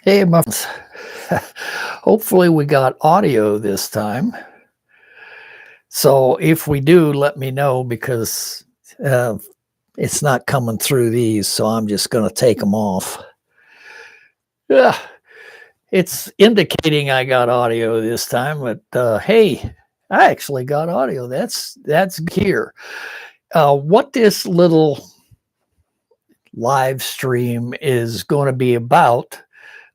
Hey, my friends. Hopefully we got audio this time. So if we do, let me know because uh, it's not coming through these. So I'm just going to take them off. Yeah, it's indicating I got audio this time, but hey, I actually got audio. That's here. What this little live stream is going to be about,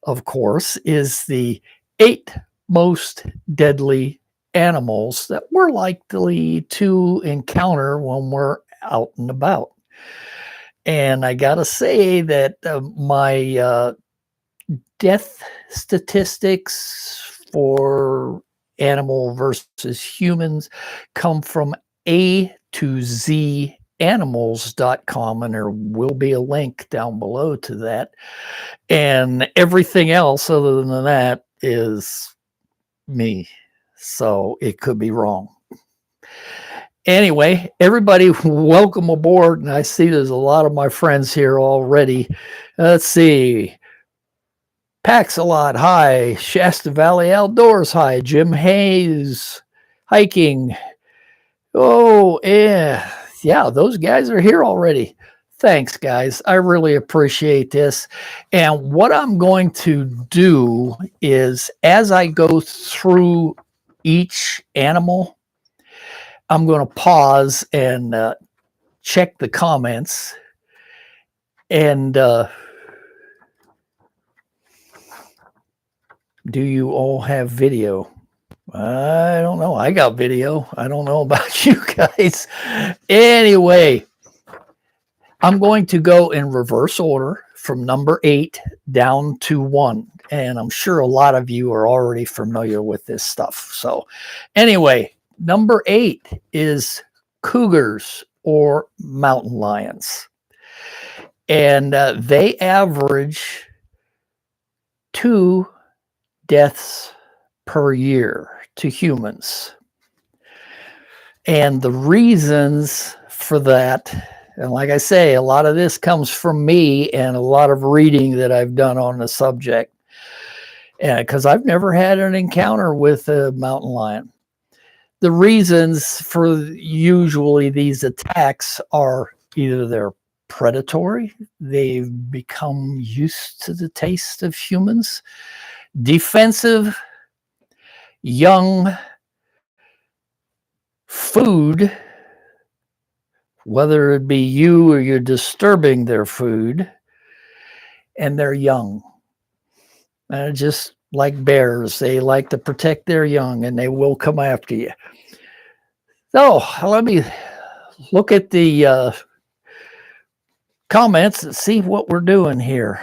of course, is the 8 most deadly animals that we're likely to encounter when we're out and about. And I got to say that my death statistics for animal versus humans come from A to Z animals.com, and there will be a link down below to that. And everything else other than that is me. So it could be wrong. Anyway, everybody, welcome aboard. And I see there's a lot of my friends here already. Let's see. Pax-a-Lot, hi. Shasta Valley Outdoors, hi. Jim Hayes, hiking. Oh, yeah, those guys are here already. Thanks, guys. I really appreciate this. And what I'm going to do is, as I go through each animal, I'm going to pause and check the comments. And do you all have video? I don't know. I got video. I don't know about you guys. Anyway, I'm going to go in reverse order from number 8 down to 1. And I'm sure a lot of you are already familiar with this stuff. So anyway, number 8 is cougars or mountain lions. And they average 2 deaths per year to humans. And the reasons for that, and like I say, a lot of this comes from me and a lot of reading that I've done on the subject. Because I've never had an encounter with a mountain lion. The reasons for usually these attacks are either they're predatory, they've become used to the taste of humans, defensive, young, food, whether it be you or you're disturbing their food, and they're young. Just like bears, they like to protect their young and they will come after you. So let me look at the comments and see what we're doing here.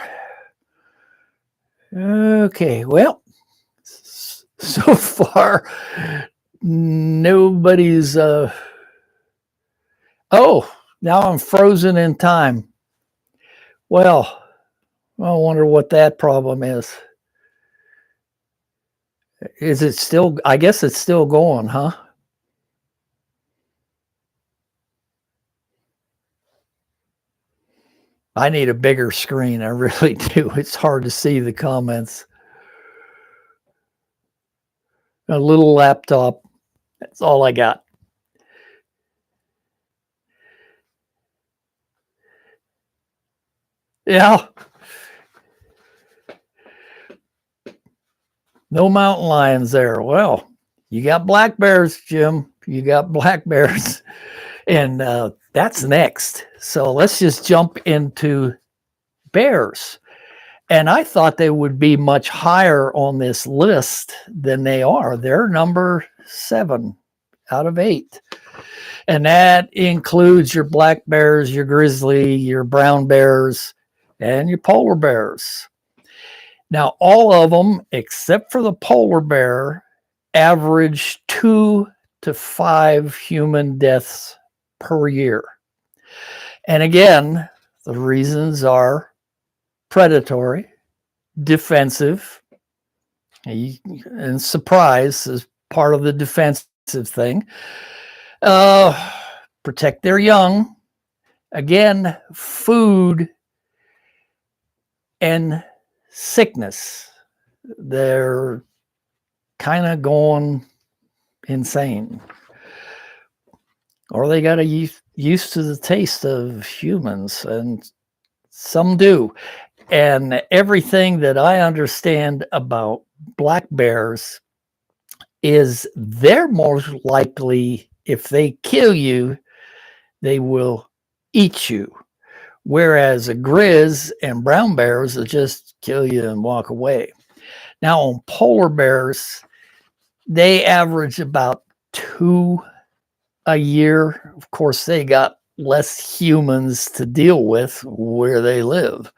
Okay, well, so far nobody's oh, now I'm frozen in time. Well, I wonder what that problem is. Is it still, I guess it's still going, huh? I need a bigger screen. I really do. It's hard to see the comments. A little laptop. That's all I got. Yeah. No mountain lions there. Well, you got black bears, Jim. You got black bears. And that's next. So let's just jump into bears. And I thought they would be much higher on this list than they are. They're number 7 out of 8. And that includes your black bears, your grizzly, your brown bears, and your polar bears. Now, all of them, except for the polar bear, average 2 to 5 human deaths per year. And again, the reasons are predatory, defensive, and surprise is part of the defensive thing. Protect their young. Again, food and sickness. They're kind of going insane. Or they got to used to the taste of humans, and some do. And everything that I understand about black bears is they're more likely, if they kill you, they will eat you. Whereas a grizz and brown bears will just kill you and walk away. Now, on polar bears, they average about 2 a year. Of course, they got less humans to deal with where they live.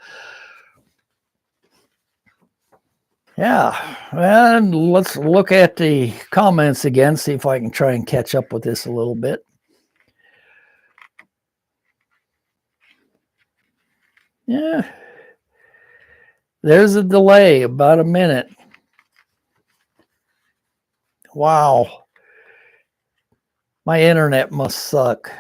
Yeah, and let's look at the comments again, see if I can try and catch up with this a little bit. Yeah, there's a delay, about a minute. Wow, my internet must suck.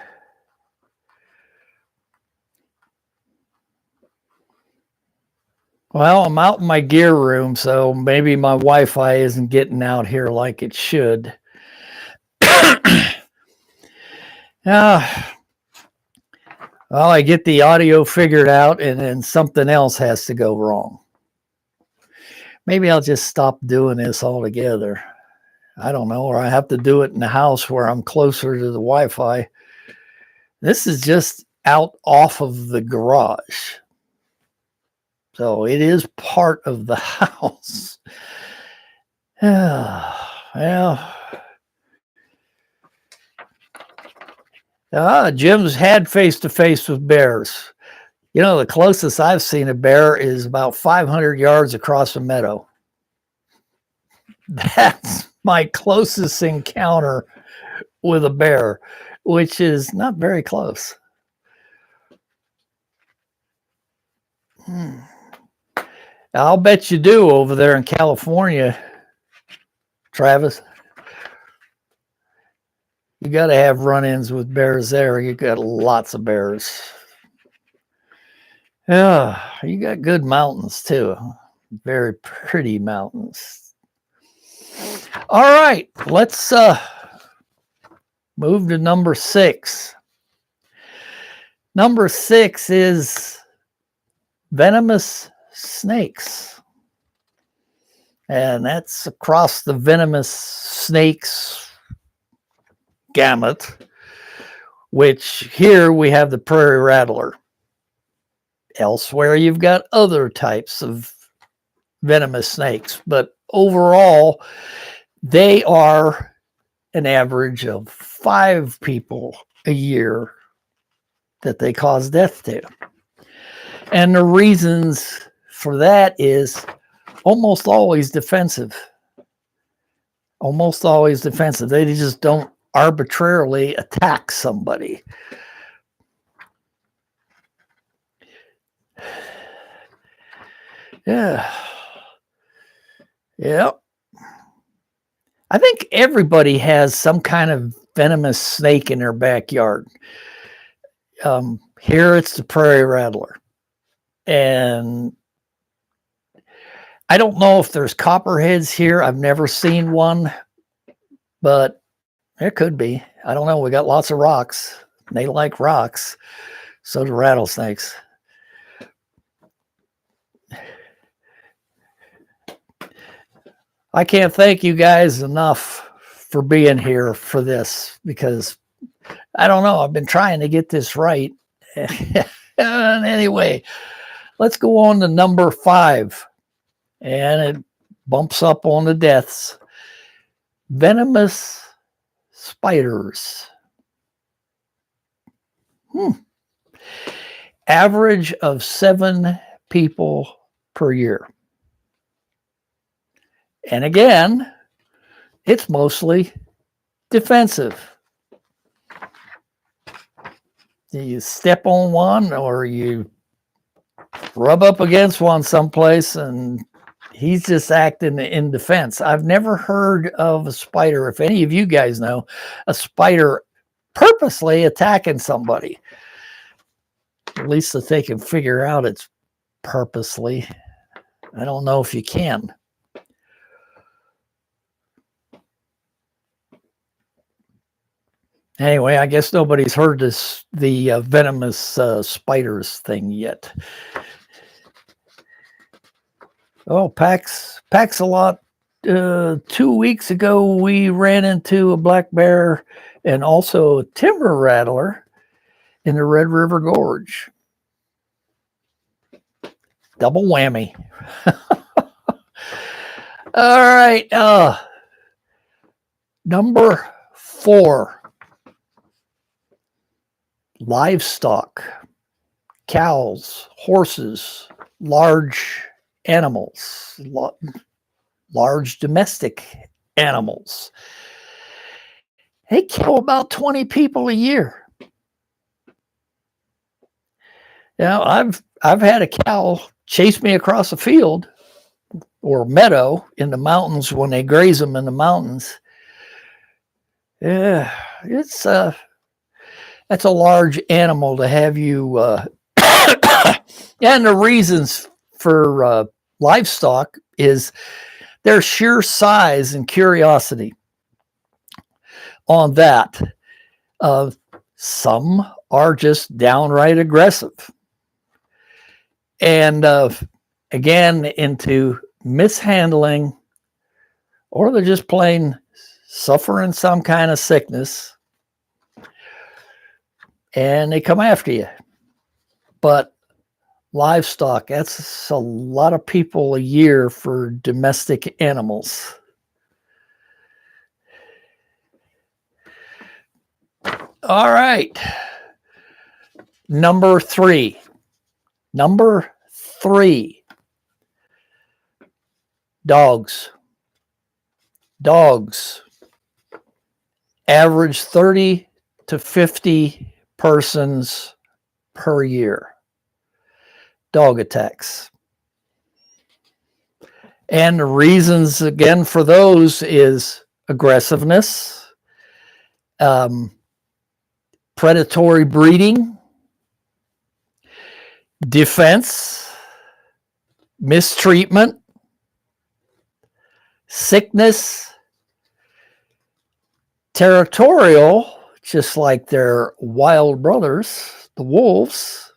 Well, I'm out in my gear room, so maybe my Wi-Fi isn't getting out here like it should. Well, I get the audio figured out, and then something else has to go wrong. Maybe I'll just stop doing this altogether. I don't know, or I have to do it in the house where I'm closer to the Wi-Fi. This is just out off of the garage. So it is part of the house. Well, Jim's had face-to-face with bears. You know, the closest I've seen a bear is about 500 yards across a meadow. That's my closest encounter with a bear, which is not very close. I'll bet you do over there in California, Travis. You got to have run-ins with bears there. You got lots of bears. Yeah, you got good mountains too. Very pretty mountains. All right, let's move to number 6. Number 6 is venomous snakes. And that's across the venomous snakes gamut, which here we have the prairie rattler. Elsewhere, you've got other types of venomous snakes, but overall, they are an average of 5 people a year that they cause death to. And the reasons for that is almost always defensive. Almost always defensive. They just don't arbitrarily attack somebody. Yeah. Yep. I think everybody has some kind of venomous snake in their backyard. Here it's the prairie rattler. And I don't know if there's copperheads here. I've never seen one, but there could be. I don't know. We got lots of rocks. They like rocks. So do rattlesnakes. I can't thank you guys enough for being here for this, because I don't know. I've been trying to get this right. Anyway, let's go on to number 5. And it bumps up on the deaths. Venomous spiders. Average of 7 people per year. And again, it's mostly defensive. You step on one or you rub up against one someplace and he's just acting in defense. I've never heard of a spider, if any of you guys know, a spider purposely attacking somebody. At least that they can figure out it's purposely. I don't know if you can. Anyway, I guess nobody's heard the venomous spiders thing yet. Oh, Pax a lot. 2 weeks ago, we ran into a black bear and also a timber rattler in the Red River Gorge. Double whammy. All right. Number 4. Livestock. Cows, horses, large animals, large domestic animals. They kill about 20 people a year. Now, I've had a cow chase me across a field or meadow in the mountains when they graze them in the mountains. Yeah, that's a large animal to have you. And the reasons for livestock is their sheer size and curiosity on that. Some are just downright aggressive. And again, into mishandling, or they're just plain suffering some kind of sickness, and they come after you. But livestock, that's a lot of people a year for domestic animals. All right. Number 3. Dogs. Average 30 to 50 persons per year. Dog attacks. And the reasons, again, for those is aggressiveness, predatory breeding, defense, mistreatment, sickness, territorial, just like their wild brothers, the wolves.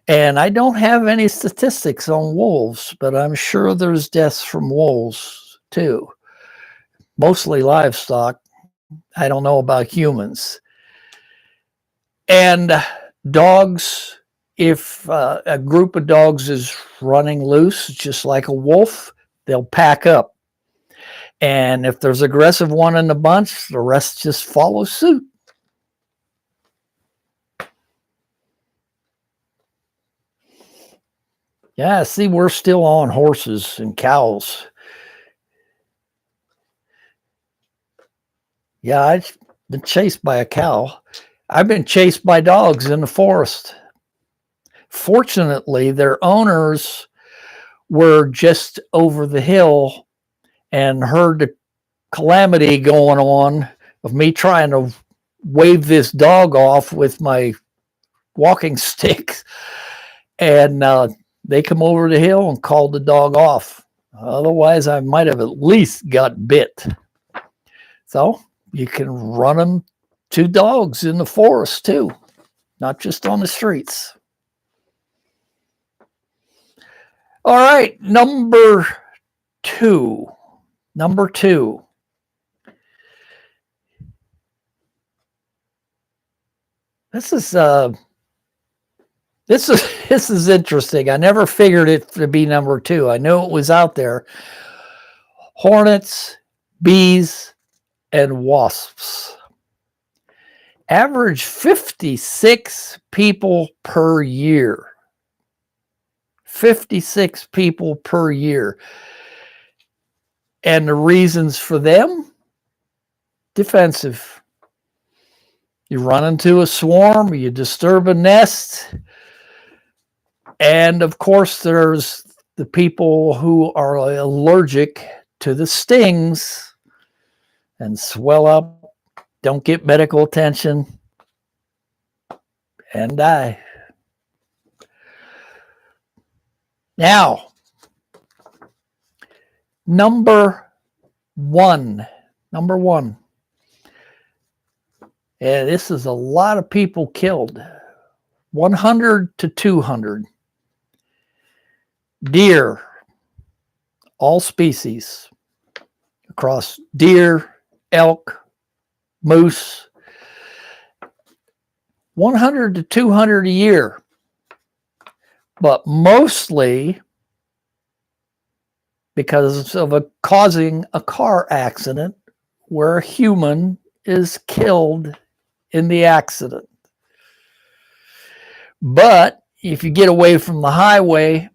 And I don't have any statistics on wolves, but I'm sure there's deaths from wolves too. Mostly livestock. I don't know about humans. And dogs, if a group of dogs is running loose, just like a wolf, they'll pack up. And if there's an aggressive one in the bunch, the rest just follow suit. Yeah, see, we're still on horses and cows. Yeah, I've been chased by a cow. I've been chased by dogs in the forest. Fortunately, their owners were just over the hill and heard the calamity going on of me trying to wave this dog off with my walking stick. And they come over the hill and called the dog off. Otherwise, I might have at least got bit. So you can run them to dogs in the forest too, not just on the streets. All right, number two. This is interesting. I never figured it to be number 2. I knew it was out there. Hornets, bees, and wasps. Average 56 people per year. 56 people per year. And the reasons for them? Defensive. You run into a swarm, you disturb a nest, and of course there's the people who are allergic to the stings and swell up, don't get medical attention, and die. Now, Number one. And this is a lot of people killed. 100 to 200. Deer, all species, across deer, elk, moose, 100 to 200 a year. But mostly because of causing a car accident where a human is killed in the accident. But if you get away from the highway,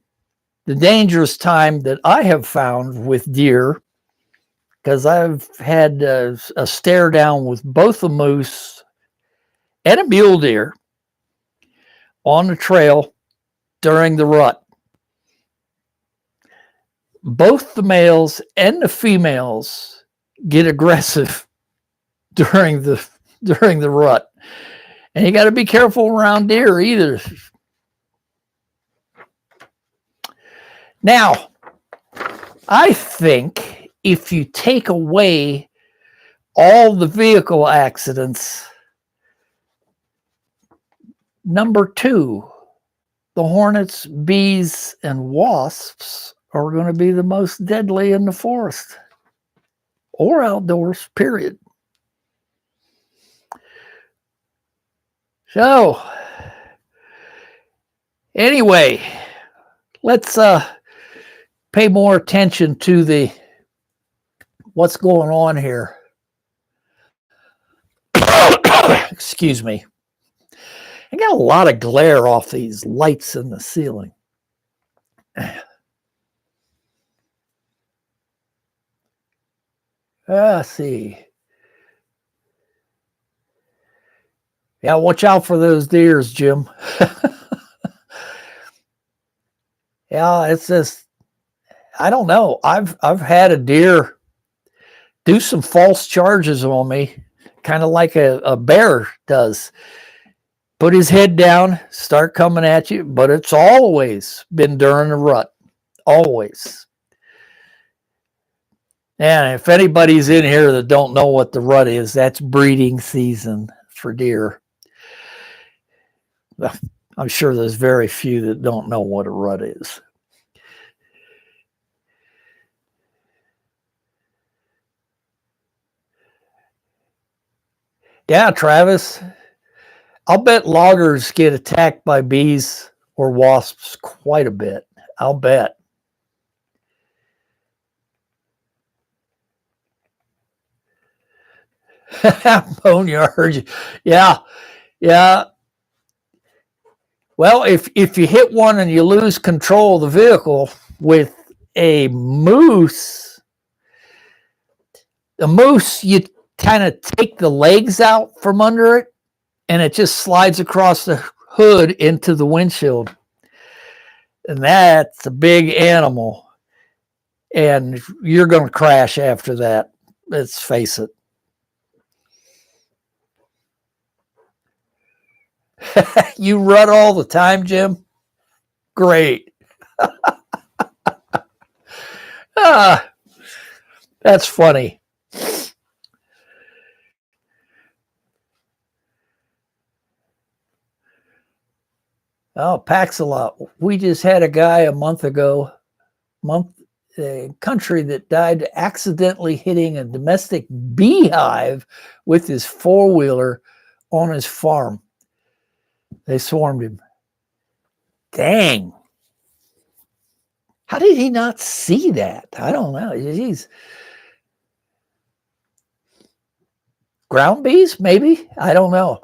the dangerous time that I have found with deer, because I've had a stare down with both a moose and a mule deer on the trail during the rut. Both the males and the females get aggressive during the rut. And you got to be careful around deer either. Now, I think if you take away all the vehicle accidents, number two, the hornets, bees, and wasps are going to be the most deadly in the forest or outdoors, period. So, anyway, let's pay more attention to what's going on here. Excuse me. I got a lot of glare off these lights in the ceiling. Let's see. Yeah, watch out for those deers, Jim. Yeah, it's just, I don't know. I've had a deer do some false charges on me, kind of like a bear does. Put his head down, start coming at you, but it's always been during the rut. Always. And if anybody's in here that don't know what the rut is, that's breeding season for deer. I'm sure there's very few that don't know what a rut is. Yeah, Travis, I'll bet loggers get attacked by bees or wasps quite a bit. I'll bet. Boneyard. Yeah. Well, if you hit one and you lose control of the vehicle with a moose, you kind of take the legs out from under it and it just slides across the hood into the windshield. And that's a big animal. And you're going to crash after that. Let's face it. You rut all the time, Jim? Great. That's funny. Oh, Paxalot. We just had a guy a month ago, a country that died accidentally hitting a domestic beehive with his four-wheeler on his farm. They swarmed him. Dang. How did he not see that? I don't know. Jeez. Ground bees, maybe? I don't know.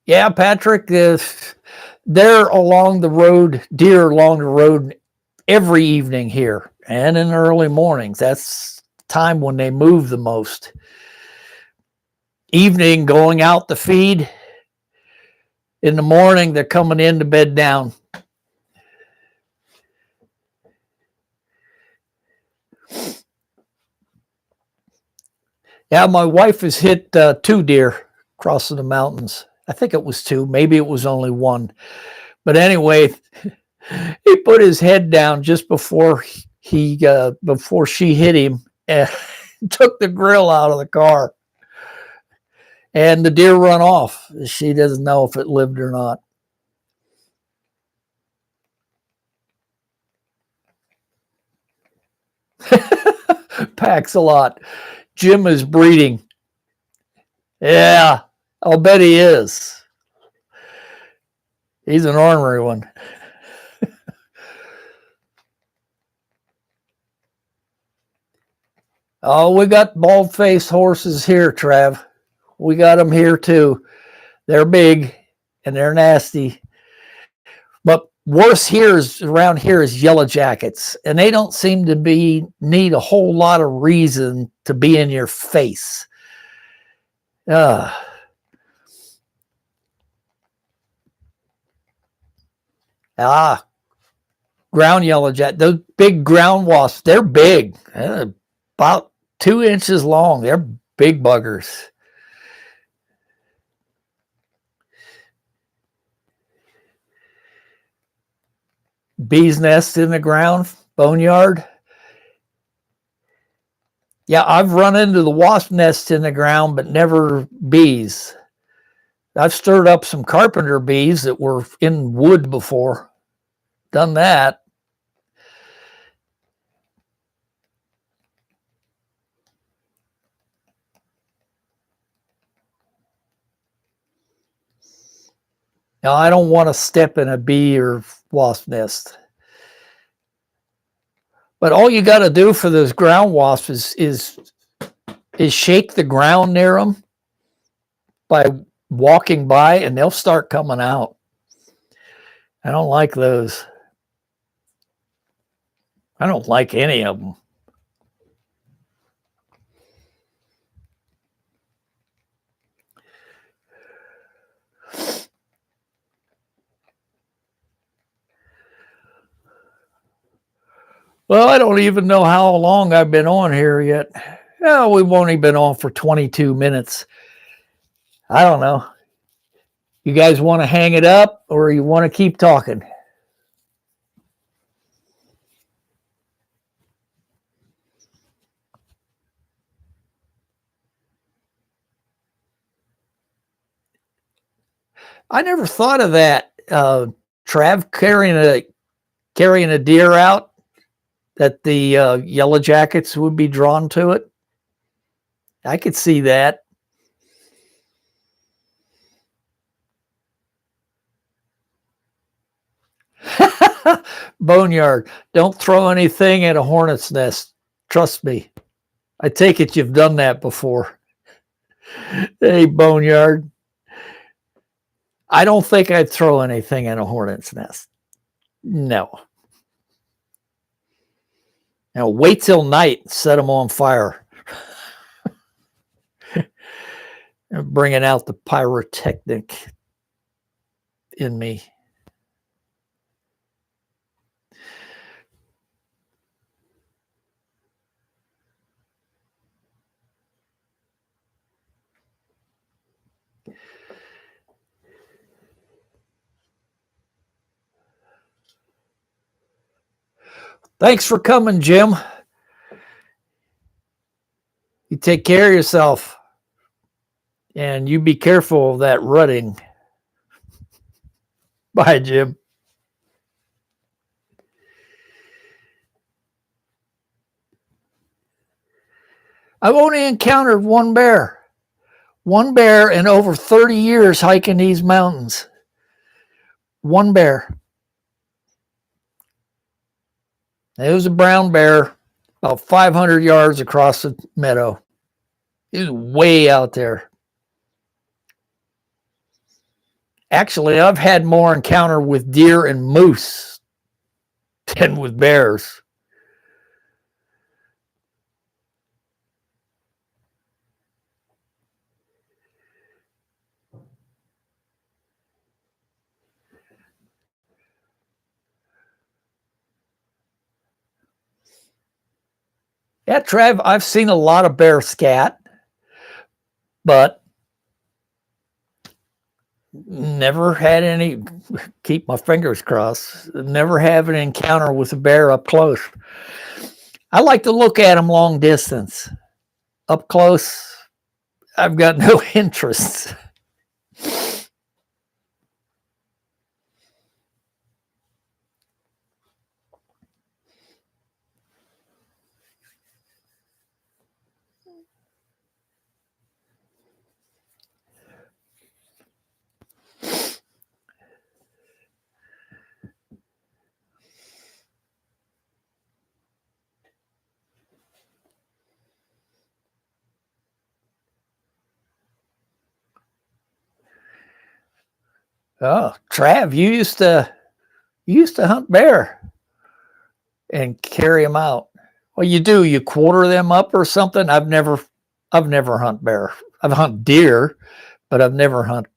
Yeah, Patrick, they're along the road, deer along the road every evening here and in the early mornings. That's time when they move the most. Evening, going out to feed. In the morning, they're coming in to bed down. Yeah, my wife has hit 2 deer crossing the mountains. I think it was 2. Maybe it was only 1. But anyway, he put his head down just before before she hit him and took the grill out of the car. And the deer run off. She doesn't know if it lived or not. Packs a lot. Jim is breeding. Yeah, I'll bet he is. He's an ornery one. Oh, we got bald-faced horses here, Trav. We got them here too. They're big and they're nasty. But worse here is around here is yellow jackets, and they don't seem to need a whole lot of reason to be in your face. Ground yellow jacket. Those big ground wasps, they're big. About 2 inches long. They're big buggers. Bees nest in the ground, boneyard. Yeah, I've run into the wasp nests in the ground, but never bees. I've stirred up some carpenter bees that were in wood before. Done that. Now, I don't want to step in a bee or wasp nest. But all you got to do for those ground wasps is shake the ground near them by walking by, and they'll start coming out. I don't like those. I don't like any of them. Well, I don't even know how long I've been on here yet. Oh, we've only been on for 22 minutes. I don't know. You guys want to hang it up or you want to keep talking? I never thought of that, Trav, carrying a deer out, that the yellow jackets would be drawn to it. I could see that. Boneyard, don't throw anything at a hornet's nest. Trust me. I take it you've done that before. Hey, Boneyard. I don't think I'd throw anything at a hornet's nest. No. Now wait till night and set them on fire. Bringing out the pyrotechnic in me. Thanks for coming, Jim. You take care of yourself. And you be careful of that rutting. Bye, Jim. I've only encountered one bear. One bear in over 30 years hiking these mountains. One bear. It was a brown bear about 500 yards across the meadow. He was way out there. Actually, I've had more encounter with deer and moose than with bears. Yeah, Trev, I've seen a lot of bear scat, but Never had any, keep my fingers crossed, never have an encounter with a bear up close. I like to look at them long distance. Up close, I've got no interest. Oh, Trav, you used to hunt bear and carry them out. Well, you do. You quarter them up or something. I've never hunt bear. I've hunt deer, but I've never hunt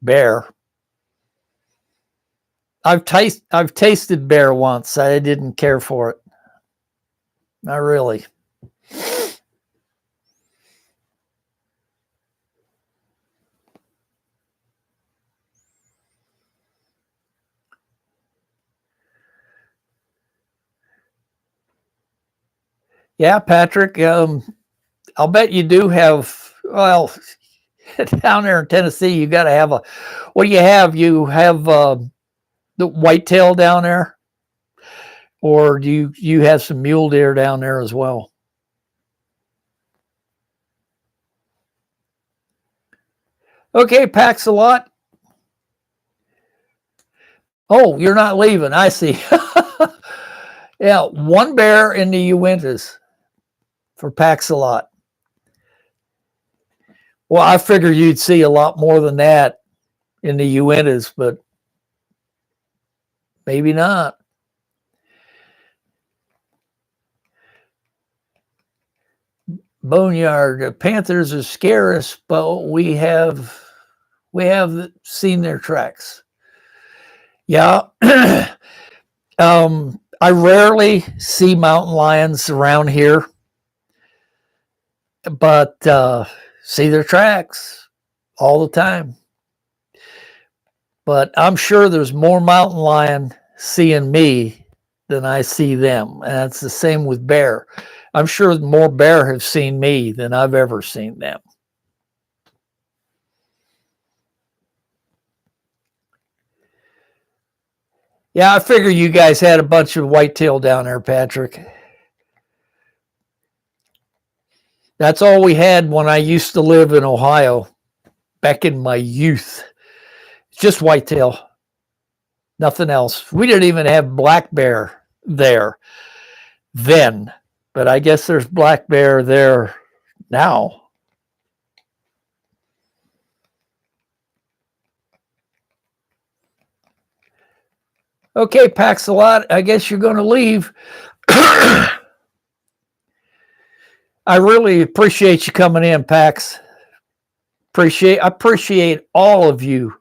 bear. I've tasted bear once. I didn't care for it. Not really. Yeah, Patrick. I'll bet you do have. Well, down there in Tennessee, you got to have a. What do you have? You have the whitetail down there, or do you have some mule deer down there as well? Okay, packs a lot. Oh, you're not leaving. I see. Yeah, one bear in the Uintas for packs a lot. Well, I figured you'd see a lot more than that in the Uintas, but maybe not. Boneyard, the Panthers are scare us, but we have seen their tracks. Yeah. I rarely see mountain lions around here, but see their tracks all the time. But I'm sure there's more mountain lion seeing me than I see them. And that's the same with bear. I'm sure more bear have seen me than I've ever seen them. Yeah, I figure you guys had a bunch of whitetail down there, Patrick. That's all we had when I used to live in Ohio back in my youth. Just whitetail, nothing else. We didn't even have black bear there then, but I guess there's black bear there now. Okay, Pax a lot. I guess you're going to leave. I really appreciate you coming in, Pax. I appreciate all of you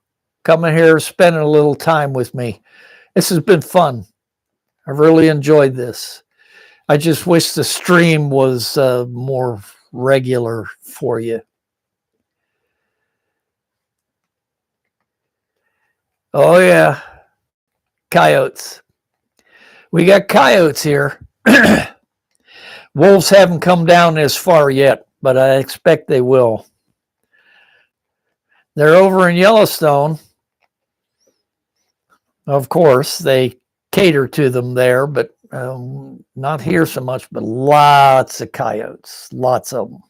coming here, spending a little time with me. This has been fun. I really enjoyed this. I just wish the stream was more regular for you. Oh yeah, coyotes. We got coyotes here. Wolves haven't come down as far yet, but I expect they will. They're over in Yellowstone. Of course, they cater to them there, but not here so much, but lots of coyotes, lots of them.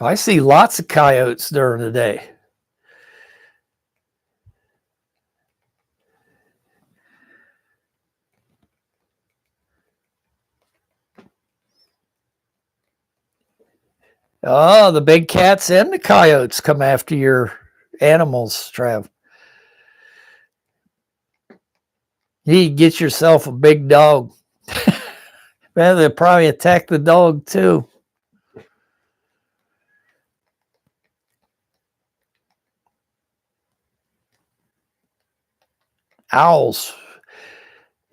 I see lots of coyotes during the day. Oh, the big cats and the coyotes come after your animals, Trav. You get yourself a big dog. Man, they'll probably attack the dog too. Owls.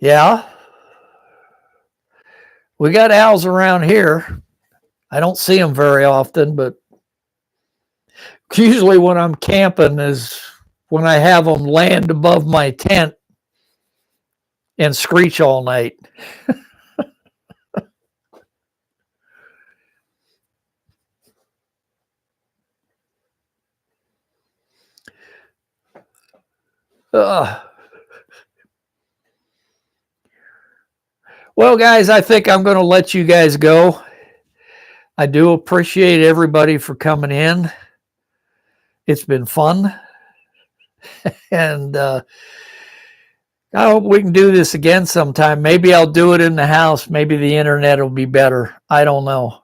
Yeah. We got owls around here. I don't see them very often, but usually when I'm camping is when I have them land above my tent and screech all night. Well, guys, I think I'm going to let you guys go. I do appreciate everybody for coming in. It's been fun. And I hope we can do this again sometime. Maybe I'll do it in the house. Maybe the internet will be better. I don't know.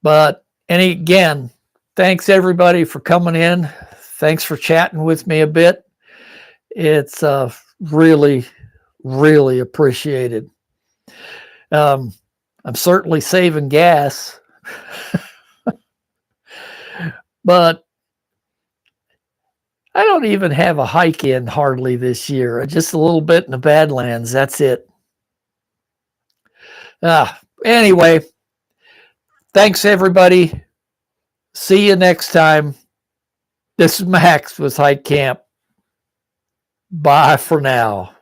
But, and again, thanks everybody for coming in. Thanks for chatting with me a bit. It's really, really appreciated. I'm certainly saving gas, but I don't even have a hike in hardly this year. Just a little bit in the Badlands. That's it. Anyway, thanks everybody. See you next time. This is Max with Hike Camp. Bye for now.